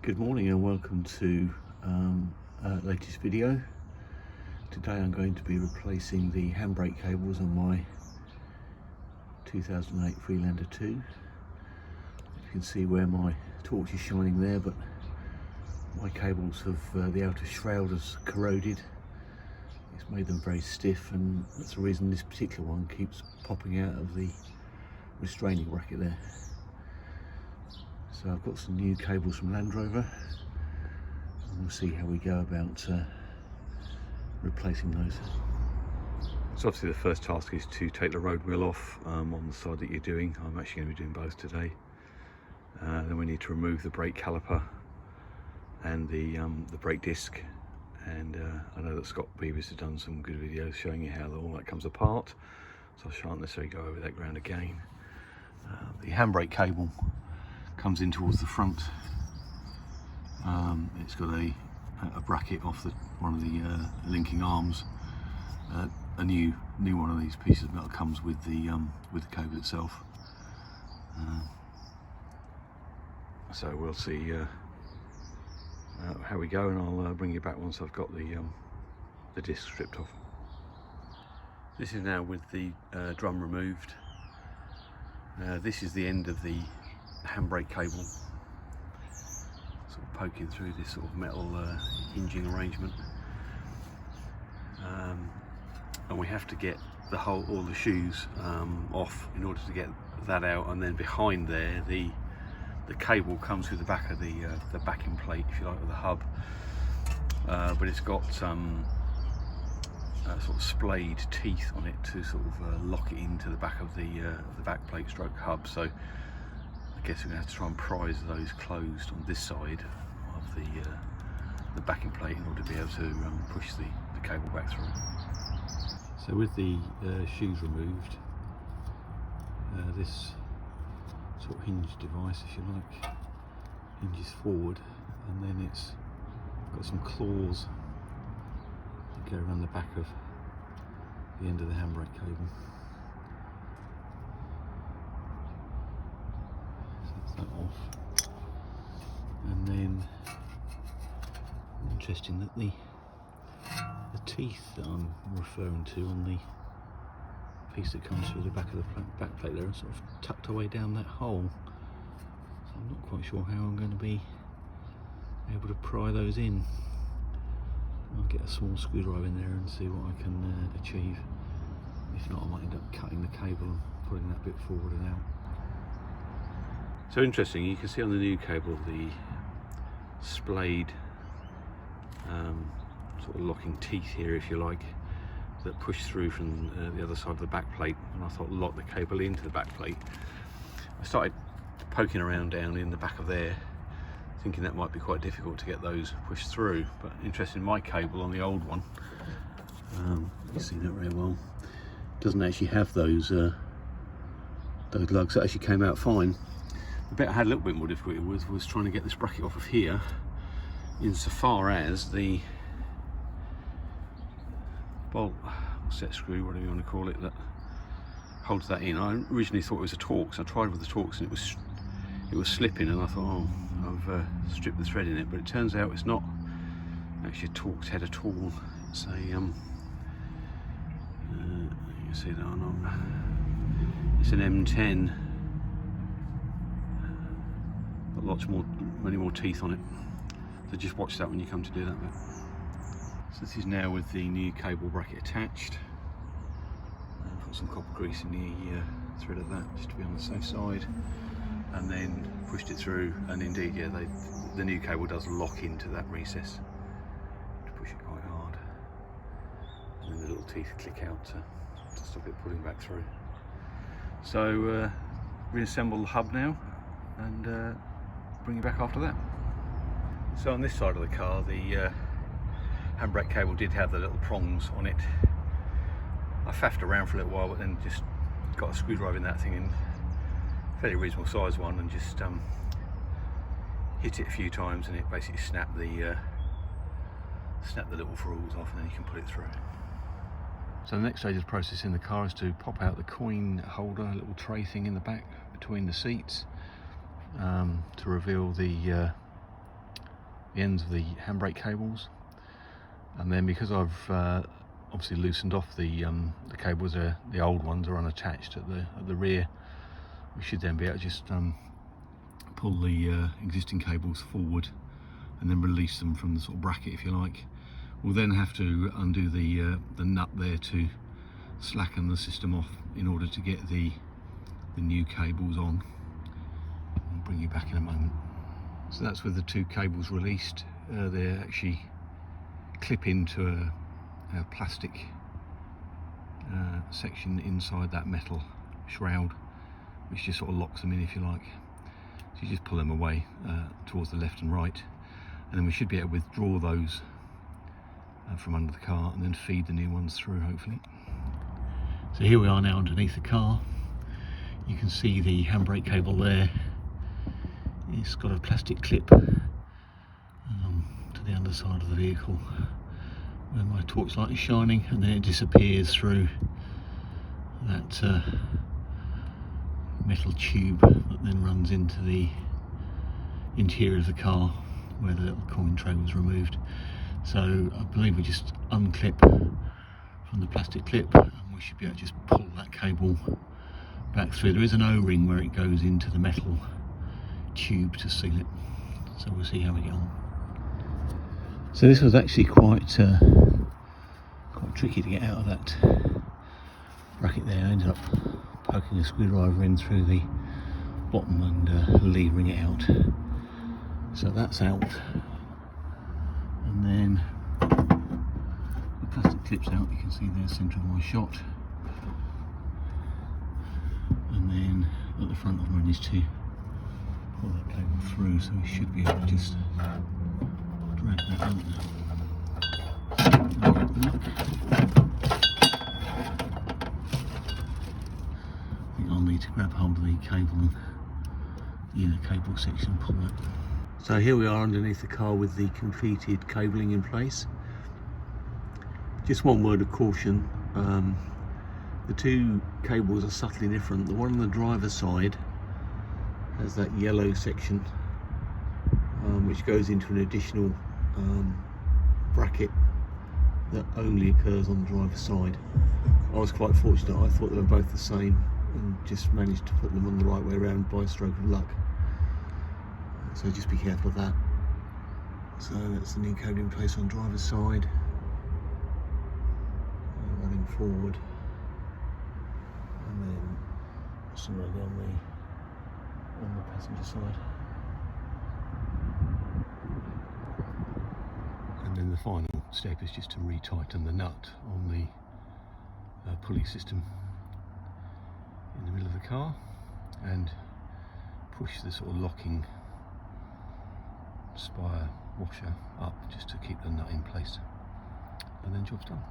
Good morning and welcome to latest video. Today I'm going to be replacing the handbrake cables on my 2008 Freelander 2. You can see where my torch is shining there, but my cables have, the outer shroud has corroded. It's made them very stiff, and that's the reason this particular one keeps popping out of the restraining bracket there. So I've got some new cables from Land Rover, and we'll see how we go about replacing those. So obviously the first task is to take the road wheel off on the side that you're doing. I'm actually going to be doing both today. Then we need to remove the brake caliper and the brake disc. And I know that Scott Beavers has done some good videos showing you how all that comes apart, so I shan't necessarily go over that ground again. The handbrake cable comes in towards the front. It's got a bracket off one of the linking arms. A new one of these pieces of metal comes with the cable itself. So we'll see how we go, and I'll bring you back once I've got the disc stripped off. This is now with the drum removed. This is the end of the handbrake cable, sort of poking through this sort of metal hinging arrangement, and we have to get all the shoes off in order to get that out. And then behind there, the cable comes through the back of the backing plate, if you like, of the hub, but it's got some sort of splayed teeth on it to sort of lock it into the back of the back plate stroke hub. So I guess we're going to have to try and prise those closed on this side of the backing plate in order to be able to push the cable back through. So with the shoes removed, this sort of hinge device, if you like, hinges forward, and then it's got some claws that go around the back of the end of the handbrake cable. That off, and then interesting that the teeth that I'm referring to on the piece that comes through the back of the back plate there are sort of tucked away down that hole, so I'm not quite sure how I'm going to be able to pry those in. I'll get a small screwdriver in there and see what I can achieve. If not, I might end up cutting the cable and pulling that bit forward and out. So interesting, you can see on the new cable the splayed sort of locking teeth here, if you like, that push through from the other side of the back plate, and I thought lock the cable into the back plate. I started poking around down in the back of there, thinking that might be quite difficult to get those pushed through, but interesting, my cable on the old one, you can see that very well, doesn't actually have those lugs. That actually came out fine. The bit I had a little bit more difficulty with was trying to get this bracket off of here, insofar as the bolt, set screw, whatever you want to call it, that holds that in. I originally thought it was a Torx. I tried with the Torx and it was slipping, and I thought, oh, I've stripped the thread in it, but it turns out it's not actually a Torx head at all. It's a you can see that or not, it's an M10. Got many more teeth on it, so just watch that when you come to do that bit. So this is now with the new cable bracket attached. I've put some copper grease in the thread of that just to be on the safe side, and then pushed it through, and indeed, yeah, the new cable does lock into that recess. To push it quite hard, and then the little teeth click out to stop it pulling back through. So reassemble the hub now, and bring it back after that. So on this side of the car, the handbrake cable did have the little prongs on it. I faffed around for a little while, but then just got a screwdriver in that thing, in a fairly reasonable size one, and just hit it a few times, and it basically snapped the little frills off, and then you can put it through. So the next stage of the process in the car is to pop out the coin holder, a little tray thing in the back between the seats, to reveal the the ends of the handbrake cables, and then because I've obviously loosened off the cables, the old ones are unattached at the rear, we should then be able to just pull the existing cables forward and then release them from the sort of bracket, if you like. We'll then have to undo the nut there to slacken the system off in order to get the new cables on. I'll bring you back in a moment. So that's with the two cables released. They actually clip into a plastic section inside that metal shroud, which just sort of locks them in, if you like. So you just pull them away towards the left and right, and then we should be able to withdraw those from under the car and then feed the new ones through, hopefully. So here we are now underneath the car. You can see the handbrake cable there. It's got a plastic clip to the underside of the vehicle where my torch light is shining, and then it disappears through that metal tube that then runs into the interior of the car where the little coin tray was removed. So I believe we just unclip from the plastic clip and we should be able to just pull that cable back through. There is an O-ring where it goes into the metal tube to seal it, so we'll see how we get on. So this was actually quite tricky to get out of that bracket there. I ended up poking a screwdriver in through the bottom and levering it out. So that's out, and then the plastic clips out. You can see there's the centre of my shot, and then at the front I've managed to pull that cable through, so we should be able to just drag that out. I think I'll need to grab hold of the cable and the inner cable section and pull it. So here we are underneath the car with the completed cabling in place. Just one word of caution, the two cables are subtly different. The one on the driver's side has that yellow section which goes into an additional bracket that only occurs on the driver's side. I was quite fortunate, I thought they were both the same and just managed to put them on the right way around by a stroke of luck. So just be careful of that. So that's the new cabling in place on the driver's side, running forward, and then similarly on the passenger side. And then the final step is just to retighten the nut on the pulley system in the middle of the car and push the sort of locking spire washer up just to keep the nut in place, and then job's done.